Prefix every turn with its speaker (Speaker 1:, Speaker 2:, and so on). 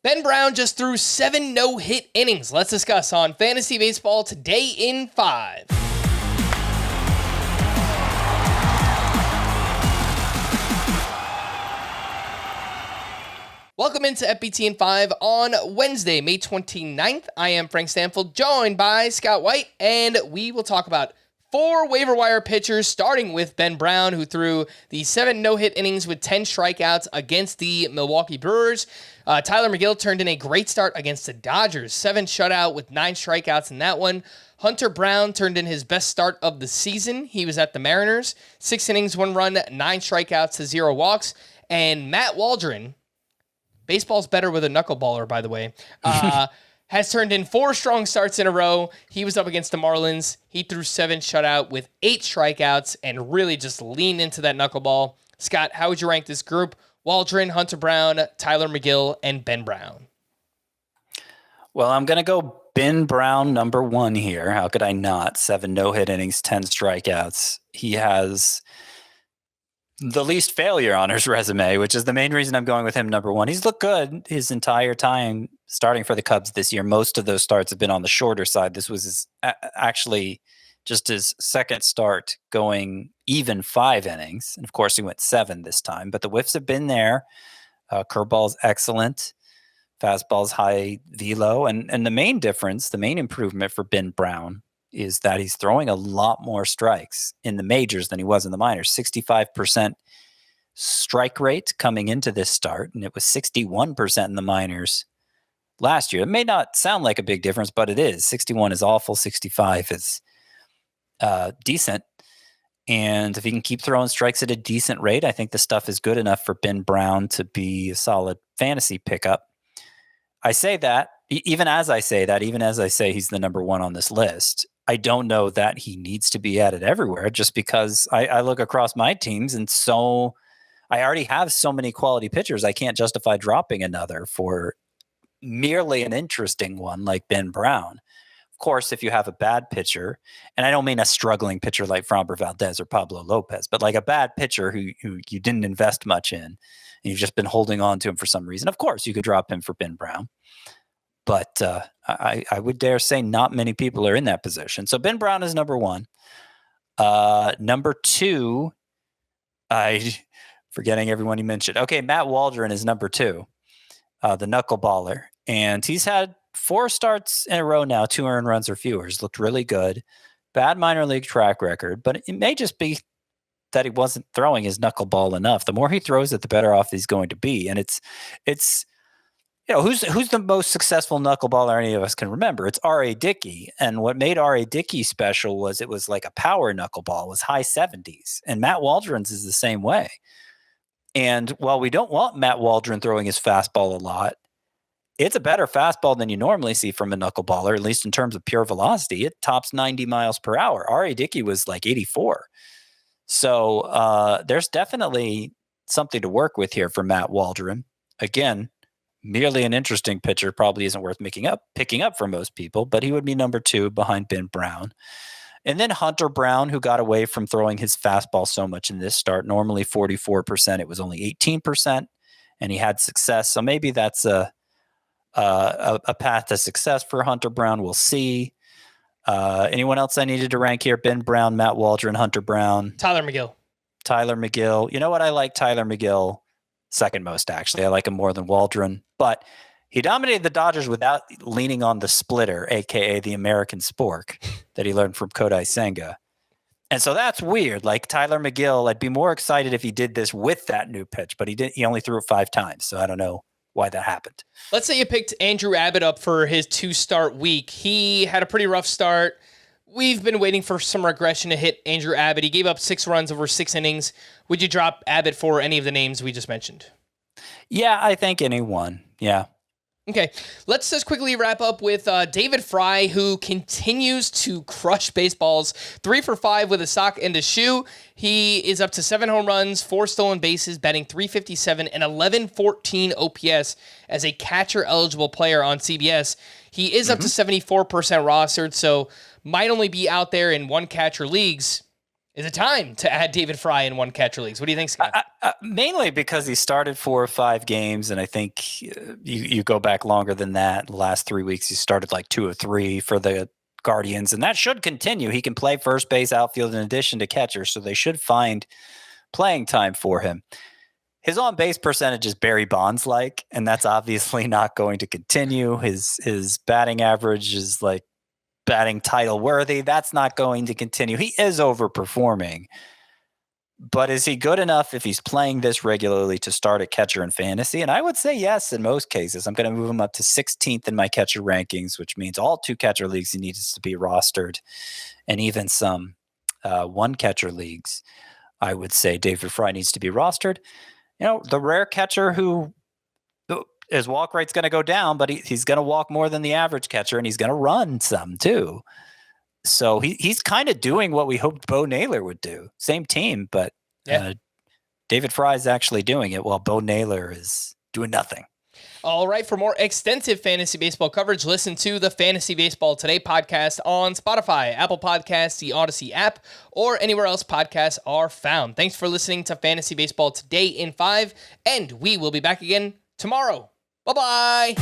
Speaker 1: Ben Brown just threw 7 no-hit innings. Let's discuss on Fantasy Baseball Today in 5. Welcome into FBT in 5 on Wednesday, May 29th. I am Frank Stampfl, joined by Scott White, and we will talk about 4 waiver wire pitchers, starting with Ben Brown, who threw the 7 no-hit innings with 10 strikeouts against the Milwaukee Brewers. Tylor Megill turned in a great start against the Dodgers, 7 shutout with 9 strikeouts in that one. Hunter Brown turned in his best start of the season. He was at the Mariners, 6 innings, 1 run, 9 strikeouts to 0 walks. And Matt Waldron, baseball's better with a knuckleballer, by the way, has turned in 4 strong starts in a row. He was up against the Marlins. He threw 7 shutout with 8 strikeouts and really just leaned into that knuckleball. Scott, how would you rank this group? Waldron, Hunter Brown, Tylor Megill, and Ben Brown.
Speaker 2: Well, I'm going to go Ben Brown number 1 here. How could I not? 7 no-hit innings, 10 strikeouts. He has the least failure on his resume, which is the main reason I'm going with him number 1. He's looked good his entire time starting for the Cubs this year. Most of those starts have been on the shorter side. This was actually just his second start going even 5 innings. And of course, he went 7 this time, but the whiffs have been there. Curveball's excellent. Fastball's high velo. And the main difference, the main improvement for Ben Brown is that he's throwing a lot more strikes in the majors than he was in the minors. 65% strike rate coming into this start, and it was 61% in the minors last year. It may not sound like a big difference, but it is. 61 is awful. 65 is decent. And if he can keep throwing strikes at a decent rate, I think the stuff is good enough for Ben Brown to be a solid fantasy pickup. I say that, even as I say he's the number 1 on this list, I don't know that he needs to be added everywhere, just because I look across my teams and so I already have so many quality pitchers. I can't justify dropping another for merely an interesting one like Ben Brown. Of course, if you have a bad pitcher, and I don't mean a struggling pitcher like Framber Valdez or Pablo Lopez, but like a bad pitcher who you didn't invest much in, and you've just been holding on to him for some reason, of course, you could drop him for Ben Brown. But I would dare say not many people are in that position. So Ben Brown is number 1. Number 2, forgetting everyone you mentioned. Okay, Matt Waldron is number 2, the knuckleballer. And he's had 4 starts in a row now, 2 earned runs or fewer. He's looked really good. Bad minor league track record, but it may just be that he wasn't throwing his knuckleball enough. The more he throws it, the better off he's going to be. And it's who's the most successful knuckleballer any of us can remember? It's R.A. Dickey. And what made R.A. Dickey special was it was like a power knuckleball. It was high 70s. And Matt Waldron's is the same way. And while we don't want Matt Waldron throwing his fastball a lot, it's a better fastball than you normally see from a knuckleballer, at least in terms of pure velocity. It tops 90 miles per hour. R.A. Dickey was like 84. So there's definitely something to work with here for Matt Waldron. Again, merely an interesting pitcher, probably isn't worth picking up for most people, but he would be number 2 behind Ben Brown. And then Hunter Brown, who got away from throwing his fastball so much in this start, normally 44%, it was only 18%, and he had success. So maybe that's a path to success for Hunter Brown. We'll see. Anyone else I needed to rank here? Ben Brown, Matt Waldron, Hunter Brown.
Speaker 1: Tylor Megill.
Speaker 2: Tylor Megill. You know what? I like Tylor Megill second most, actually. I like him more than Waldron. But he dominated the Dodgers without leaning on the splitter, a.k.a. the American spork that he learned from Kodai Senga. And so that's weird. Like Tylor Megill, I'd be more excited if he did this with that new pitch, but he only threw it 5 times. So I don't know why that happened.
Speaker 1: Let's say you picked Andrew Abbott up for his 2-start week. He had a pretty rough start. We've been waiting for some regression to hit Andrew Abbott. He gave up 6 runs over 6 innings. Would you drop Abbott for any of the names we just mentioned?
Speaker 2: Yeah, I think anyone. Yeah.
Speaker 1: Okay, let's just quickly wrap up with David Fry, who continues to crush baseballs. 3 for 5 with a sock and a shoe. He is up to 7 home runs, 4 stolen bases, batting .357 and 1114 OPS as a catcher-eligible player on CBS. He is up to 74% rostered, so might only be out there in one catcher leagues. Is it time to add David Fry in one catcher leagues? What do you think, Scott?
Speaker 2: Mainly because he started 4 or 5 games, and I think you go back longer than that. The last 3 weeks, he started like 2 or 3 for the Guardians, and that should continue. He can play first base, outfield, in addition to catcher, so they should find playing time for him. His on-base percentage is Barry Bonds-like, and that's obviously not going to continue. His batting average is like batting title worthy. That's not going to continue. He is overperforming. But is he good enough if he's playing this regularly to start at catcher in fantasy? And I would say yes in most cases. I'm going to move him up to 16th in my catcher rankings, which means all 2 catcher leagues he needs to be rostered. And even some 1 catcher leagues, I would say David Fry needs to be rostered. The rare catcher who his walk rate's going to go down, but he's going to walk more than the average catcher, and he's going to run some too. So he's kind of doing what we hoped Bo Naylor would do. Same team, but David Fry is actually doing it while Bo Naylor is doing nothing.
Speaker 1: All right, for more extensive fantasy baseball coverage, listen to the Fantasy Baseball Today podcast on Spotify, Apple Podcasts, the Odyssey app, or anywhere else podcasts are found. Thanks for listening to Fantasy Baseball Today in 5, and we will be back again tomorrow. Bye-bye.